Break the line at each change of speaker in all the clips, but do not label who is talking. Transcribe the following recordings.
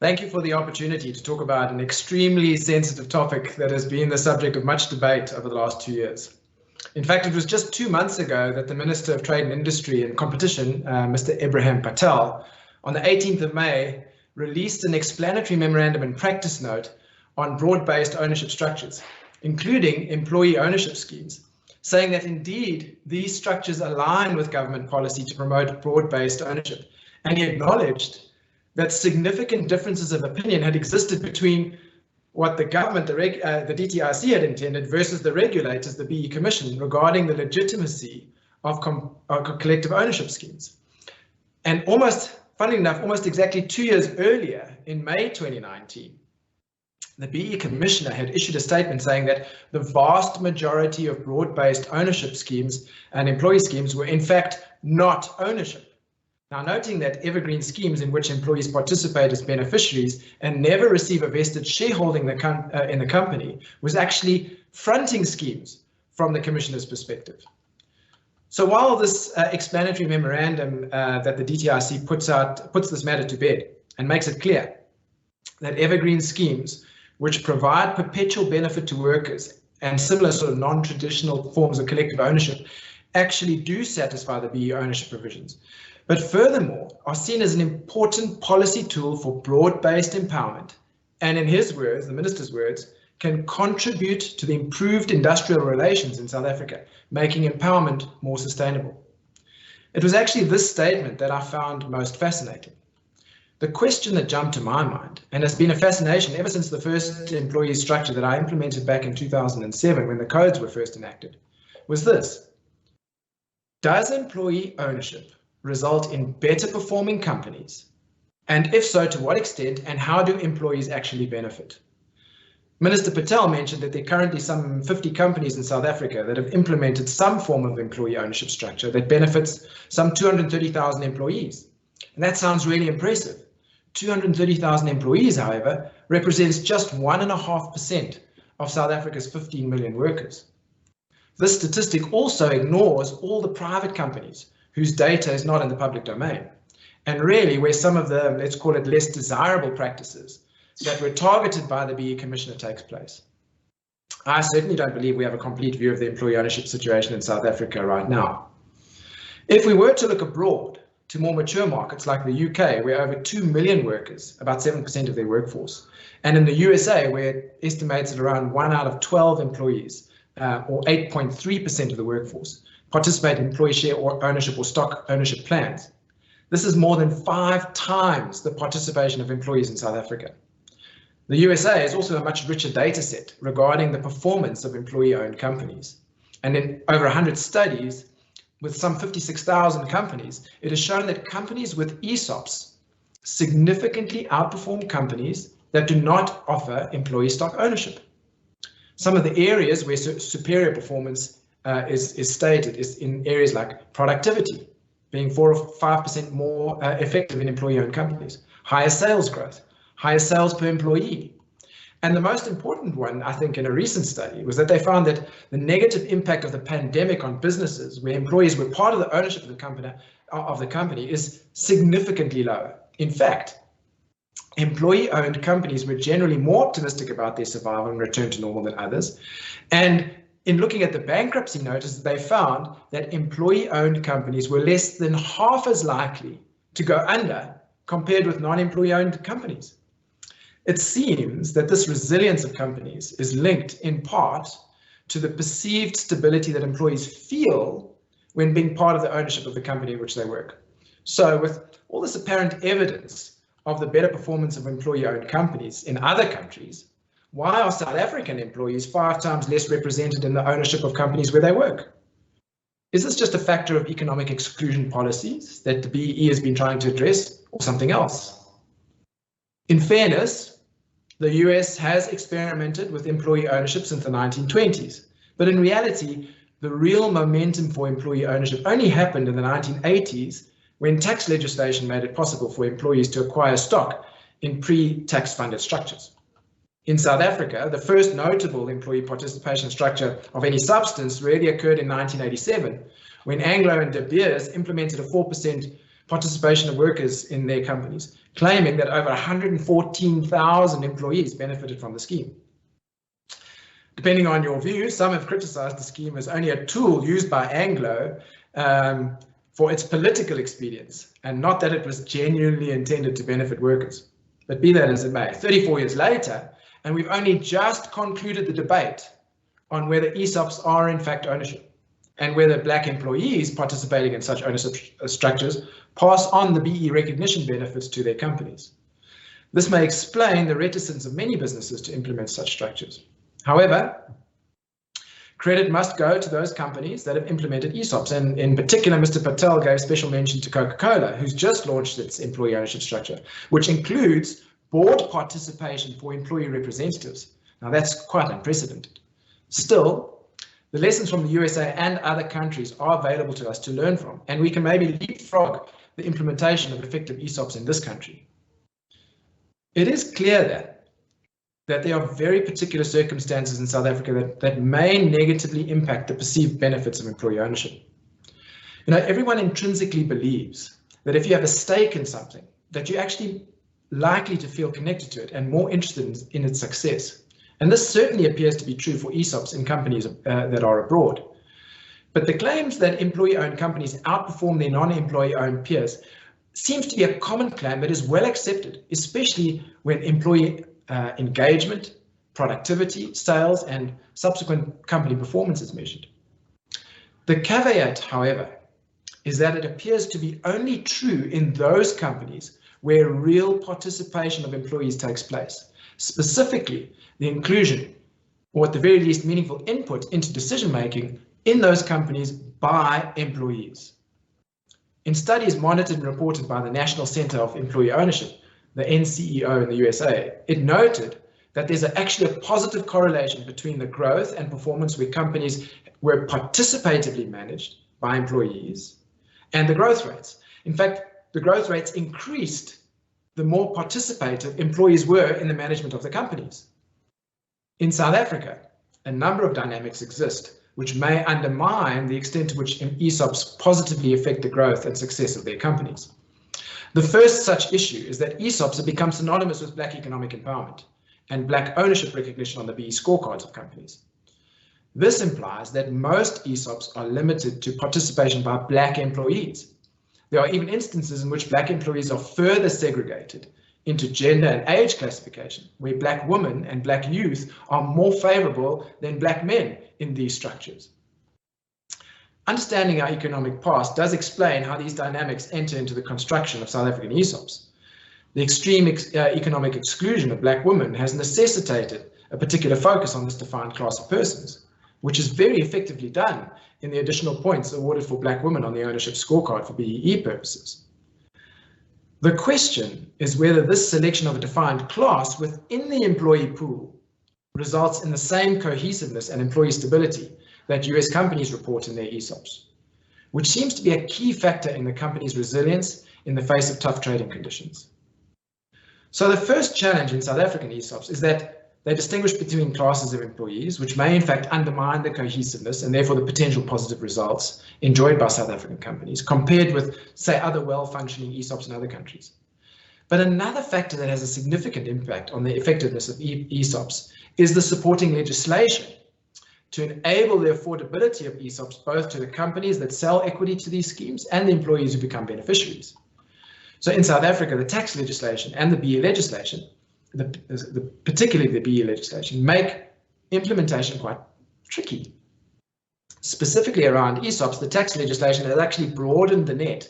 Thank you for the opportunity to talk about an extremely sensitive topic that has been the subject of much debate over the last 2 years. In fact, it was just 2 months ago that the Minister of Trade and Industry and Competition, Mr. Ibrahim Patel, on the 18th of May, released an explanatory memorandum and practice note on broad-based ownership structures, including employee ownership schemes, saying that indeed these structures align with government policy to promote broad-based ownership. And he acknowledged that significant differences of opinion had existed between what the government, the DTIC had intended versus the regulators, the BE Commission, regarding the legitimacy of collective ownership schemes. And funnily enough, almost exactly 2 years earlier, in May 2019, the BE Commissioner had issued a statement saying that the vast majority of broad-based ownership schemes and employee schemes were in fact not ownership. Now, noting that evergreen schemes in which employees participate as beneficiaries and never receive a vested shareholding in the company was actually fronting schemes from the Commissioner's perspective. So while this explanatory memorandum that the DTIC puts this matter to bed and makes it clear that evergreen schemes which provide perpetual benefit to workers and similar sort of non-traditional forms of collective ownership actually do satisfy the BE ownership provisions, but furthermore are seen as an important policy tool for broad-based empowerment, and in his words, the Minister's words, can contribute to the improved industrial relations in South Africa, making empowerment more sustainable. It was actually this statement that I found most fascinating. The question that jumped to my mind, and has been a fascination ever since the first employee structure that I implemented back in 2007 when the codes were first enacted, was this: does employee ownership result in better performing companies? And if so, to what extent, and how do employees actually benefit? Minister Patel mentioned that there are currently some 50 companies in South Africa that have implemented some form of employee ownership structure that benefits some 230,000 employees. And that sounds really impressive. 230,000 employees, however, represents just 1.5% of South Africa's 15 million workers. This statistic also ignores all the private companies whose data is not in the public domain, and really where some of the, let's call it, less desirable practices that were targeted by the BE Commissioner takes place. I certainly don't believe we have a complete view of the employee ownership situation in South Africa right now. If we were to look abroad to more mature markets like the UK, where over 2 million workers, about 7% of their workforce, and in the USA, where it estimates that around 1 out of 12 employees, or 8.3% of the workforce, participate in employee share or ownership or stock ownership plans. This is more than 5 times the participation of employees in South Africa. The USA is also a much richer data set regarding the performance of employee-owned companies. And in over 100 studies with some 56,000 companies, it has shown that companies with ESOPs significantly outperform companies that do not offer employee stock ownership. Some of the areas where superior performance is stated is in areas like productivity, being 4 or 5% more effective in employee-owned companies, higher sales growth, higher sales per employee. And the most important one, I think, in a recent study was that they found that the negative impact of the pandemic on businesses where employees were part of the ownership of the company is significantly lower. In fact, employee-owned companies were generally more optimistic about their survival and return to normal than others. And in looking at the bankruptcy notice, they found that employee-owned companies were less than half as likely to go under compared with non-employee-owned companies. It seems that this resilience of companies is linked in part to the perceived stability that employees feel when being part of the ownership of the company in which they work. So with all this apparent evidence of the better performance of employee-owned companies in other countries, why are South African employees 5 times less represented in the ownership of companies where they work? Is this just a factor of economic exclusion policies that the BE has been trying to address, or something else? In fairness, the US has experimented with employee ownership since the 1920s, but in reality, the real momentum for employee ownership only happened in the 1980s when tax legislation made it possible for employees to acquire stock in pre-tax funded structures. In South Africa, the first notable employee participation structure of any substance really occurred in 1987, when Anglo and De Beers implemented a 4% participation of workers in their companies, claiming that over 114,000 employees benefited from the scheme. Depending on your view, some have criticized the scheme as only a tool used by Anglo for its political expedience, and not that it was genuinely intended to benefit workers. But be that as it may, 34 years later, and we've only just concluded the debate on whether ESOPs are in fact ownership, and whether black employees participating in such ownership structures pass on the BE recognition benefits to their companies. This may explain the reticence of many businesses to implement such structures. However, credit must go to those companies that have implemented ESOPs, and in particular, Mr. Patel gave special mention to Coca-Cola, who's just launched its employee ownership structure, which includes board participation for employee representatives. Now that's quite unprecedented. Still, the lessons from the USA and other countries are available to us to learn from, and we can maybe leapfrog the implementation of effective ESOPs in this country. It is clear that there are very particular circumstances in South Africa that may negatively impact the perceived benefits of employee ownership. You know, everyone intrinsically believes that if you have a stake in something, that you're actually likely to feel connected to it and more interested in its success. And this certainly appears to be true for ESOPs in companies that are abroad. But the claims that employee-owned companies outperform their non-employee-owned peers seems to be a common claim that is well accepted, especially when employee engagement, productivity, sales, and subsequent company performance is measured. The caveat, however, is that it appears to be only true in those companies where real participation of employees takes place, specifically the inclusion, or at the very least meaningful input into decision-making in those companies by employees. In studies monitored and reported by the National Center of Employee Ownership, the NCEO in the USA, it noted that there's actually a positive correlation between the growth and performance where companies were participatively managed by employees and the growth rates. In fact, the growth rates increased the more participative employees were in the management of the companies. In South Africa, a number of dynamics exist which may undermine the extent to which ESOPs positively affect the growth and success of their companies. The first such issue is that ESOPs have become synonymous with black economic empowerment and black ownership recognition on the BE scorecards of companies. This implies that most ESOPs are limited to participation by black employees. There are even instances in which black employees are further segregated into gender and age classification, where black women and black youth are more favorable than black men in these structures. Understanding our economic past does explain how these dynamics enter into the construction of South African ESOPs. The extreme economic exclusion of black women has necessitated a particular focus on this defined class of persons, which is very effectively done in the additional points awarded for black women on the ownership scorecard for BEE purposes. The question is whether this selection of a defined class within the employee pool results in the same cohesiveness and employee stability that US companies report in their ESOPs, which seems to be a key factor in the company's resilience in the face of tough trading conditions. So the first challenge in South African ESOPs is that they distinguish between classes of employees, which may in fact undermine the cohesiveness and therefore the potential positive results enjoyed by South African companies compared with, say, other well-functioning ESOPs in other countries. But another factor that has a significant impact on the effectiveness of ESOPs is the supporting legislation to enable the affordability of ESOPs both to the companies that sell equity to these schemes and the employees who become beneficiaries. So in South Africa, the tax legislation and the BE legislation, particularly the BE legislation, make implementation quite tricky. Specifically around ESOPs, the tax legislation has actually broadened the net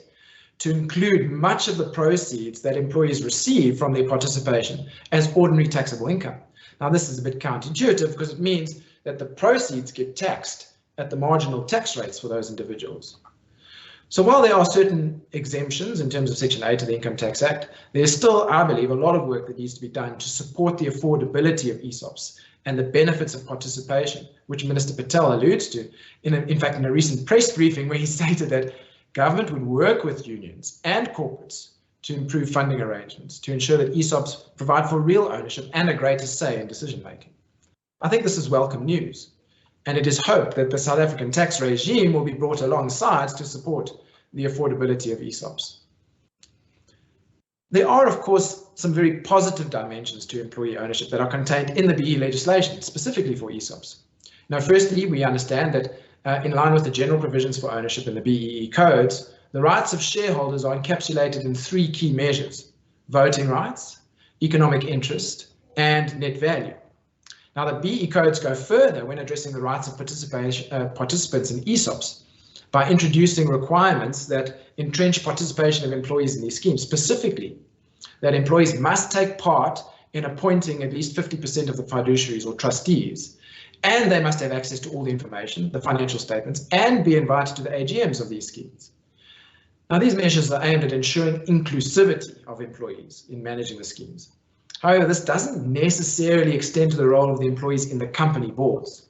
to include much of the proceeds that employees receive from their participation as ordinary taxable income. Now, this is a bit counterintuitive because it means that the proceeds get taxed at the marginal tax rates for those individuals. So while there are certain exemptions in terms of Section 8 of the Income Tax Act, there's still, I believe, a lot of work that needs to be done to support the affordability of ESOPs and the benefits of participation, which Minister Patel alludes to, in fact, in a recent press briefing where he stated that government would work with unions and corporates to improve funding arrangements to ensure that ESOPs provide for real ownership and a greater say in decision-making. I think this is welcome news, and it is hoped that the South African tax regime will be brought alongside to support the affordability of ESOPs. There are, of course, some very positive dimensions to employee ownership that are contained in the BE legislation, specifically for ESOPs. Now, firstly, we understand that in line with the general provisions for ownership in the BEE codes, the rights of shareholders are encapsulated in 3 key measures: voting rights, economic interest, and net value. Now, the BE codes go further when addressing the rights of participants in ESOPs by introducing requirements that entrench participation of employees in these schemes, specifically that employees must take part in appointing at least 50% of the fiduciaries or trustees, and they must have access to all the information, the financial statements, and be invited to the AGMs of these schemes. Now, these measures are aimed at ensuring inclusivity of employees in managing the schemes. However, this doesn't necessarily extend to the role of the employees in the company boards.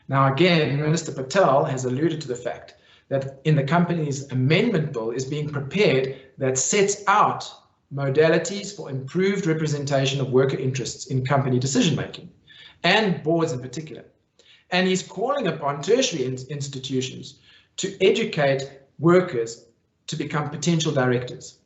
Now, again, Minister Patel has alluded to the fact that in the company's amendment bill is being prepared that sets out modalities for improved representation of worker interests in company decision-making, and boards in particular. And he's calling upon tertiary institutions to educate workers to become potential directors.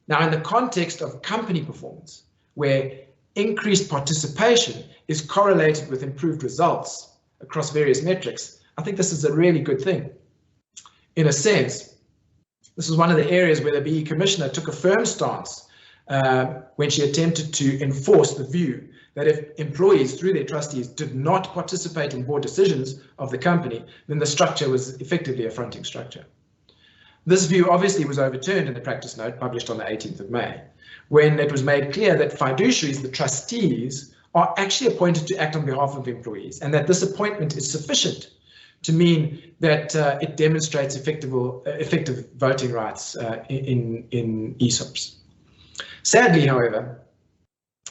Now, in the context of company performance, where increased participation is correlated with improved results across various metrics, I think this is a really good thing. In a sense, this is one of the areas where the BE Commissioner took a firm stance when she attempted to enforce the view that if employees, through their trustees, did not participate in board decisions of the company, then the structure was effectively a fronting structure. This view obviously was overturned in the practice note published on the 18th of May, when it was made clear that fiduciaries, the trustees, are actually appointed to act on behalf of employees, and that this appointment is sufficient to mean that it demonstrates effective voting rights in ESOPs. Sadly, however,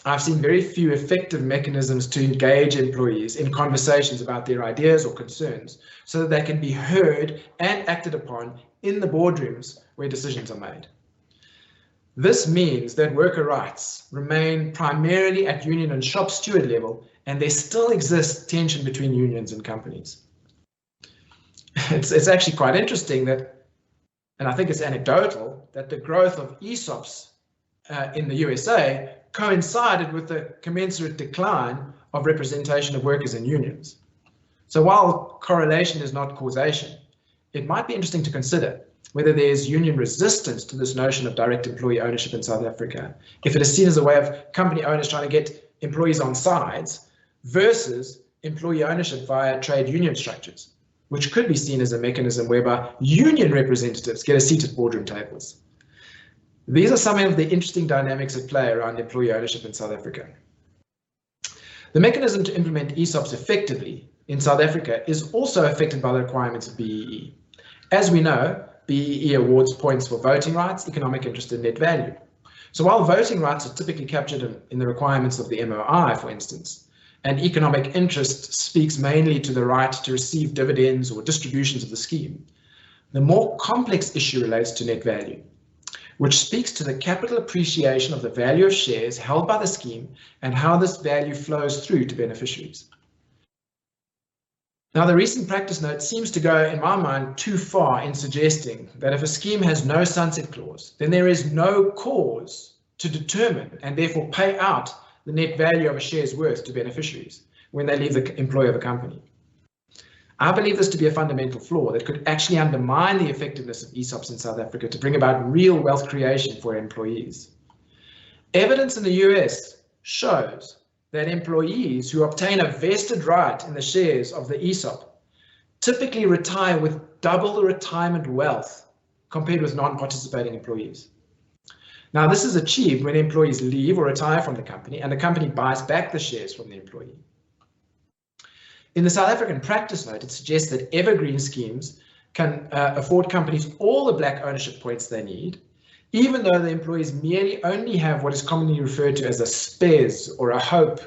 I've seen very few effective mechanisms to engage employees in conversations about their ideas or concerns so that they can be heard and acted upon in the boardrooms where decisions are made. This means that worker rights remain primarily at union and shop steward level, and there still exists tension between unions and companies. It's actually quite interesting that, and I think it's anecdotal, that the growth of ESOPs in the USA coincided with the commensurate decline of representation of workers in unions. So while correlation is not causation, it might be interesting to consider whether there's union resistance to this notion of direct employee ownership in South Africa, if it is seen as a way of company owners trying to get employees on sides versus employee ownership via trade union structures, which could be seen as a mechanism whereby union representatives get a seat at boardroom tables. These are some of the interesting dynamics at play around employee ownership in South Africa. The mechanism to implement ESOPs effectively in South Africa is also affected by the requirements of BEE. As we know, BEE awards points for voting rights, economic interest, and net value. So while voting rights are typically captured in the requirements of the MOI, for instance, and economic interest speaks mainly to the right to receive dividends or distributions of the scheme, the more complex issue relates to net value, which speaks to the capital appreciation of the value of shares held by the scheme and how this value flows through to beneficiaries. Now, the recent practice note seems to go, in my mind, too far in suggesting that if a scheme has no sunset clause, then there is no cause to determine and therefore pay out the net value of a share's worth to beneficiaries when they leave the employ of a company. I believe this to be a fundamental flaw that could actually undermine the effectiveness of ESOPs in South Africa to bring about real wealth creation for employees. Evidence in the US shows that employees who obtain a vested right in the shares of the ESOP typically retire with double the retirement wealth compared with non-participating employees. Now, this is achieved when employees leave or retire from the company and the company buys back the shares from the employee. In the South African practice note, it suggests that evergreen schemes can afford companies all the black ownership points they need, even though the employees merely only have what is commonly referred to as a spes or a hope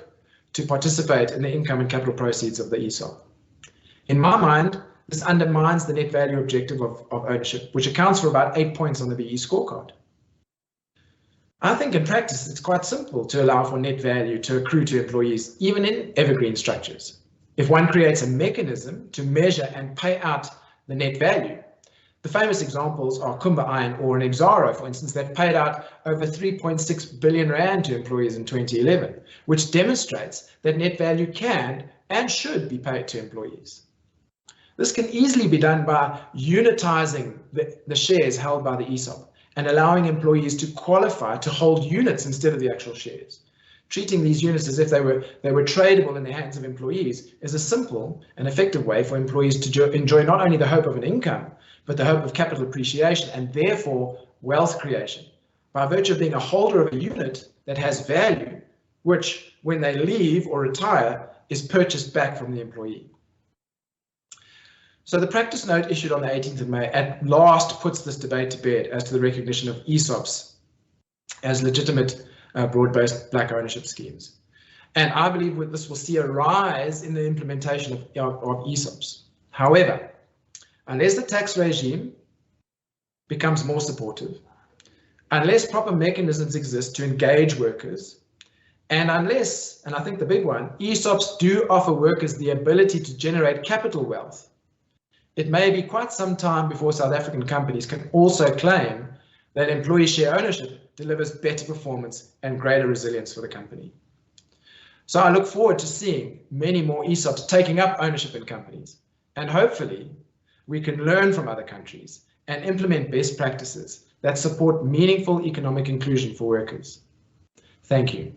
to participate in the income and capital proceeds of the ESOP. In my mind, this undermines the net value objective of ownership, which accounts for about 8 points on the BE scorecard. I think in practice, it's quite simple to allow for net value to accrue to employees, even in evergreen structures. If one creates a mechanism to measure and pay out the net value, The famous examples are Kumba Iron Ore and Exxaro, for instance, that paid out over 3.6 billion rand to employees in 2011, which demonstrates that net value can and should be paid to employees. This can easily be done by unitizing the shares held by the ESOP and allowing employees to qualify to hold units instead of the actual shares. Treating these units as if they were tradable in the hands of employees is a simple and effective way for employees to enjoy not only the hope of an income, but the hope of capital appreciation and therefore wealth creation by virtue of being a holder of a unit that has value, which when they leave or retire is purchased back from the employee. So the practice note issued on the 18th of May at last puts this debate to bed as to the recognition of ESOPs as legitimate broad-based black ownership schemes. And I believe this will see a rise in the implementation of ESOPs. However, unless the tax regime becomes more supportive, unless proper mechanisms exist to engage workers, and unless, and I think the big one, ESOPs do offer workers the ability to generate capital wealth, it may be quite some time before South African companies can also claim that employee share ownership delivers better performance and greater resilience for the company. So I look forward to seeing many more ESOPs taking up ownership in companies, and hopefully we can learn from other countries and implement best practices that support meaningful economic inclusion for workers. Thank you.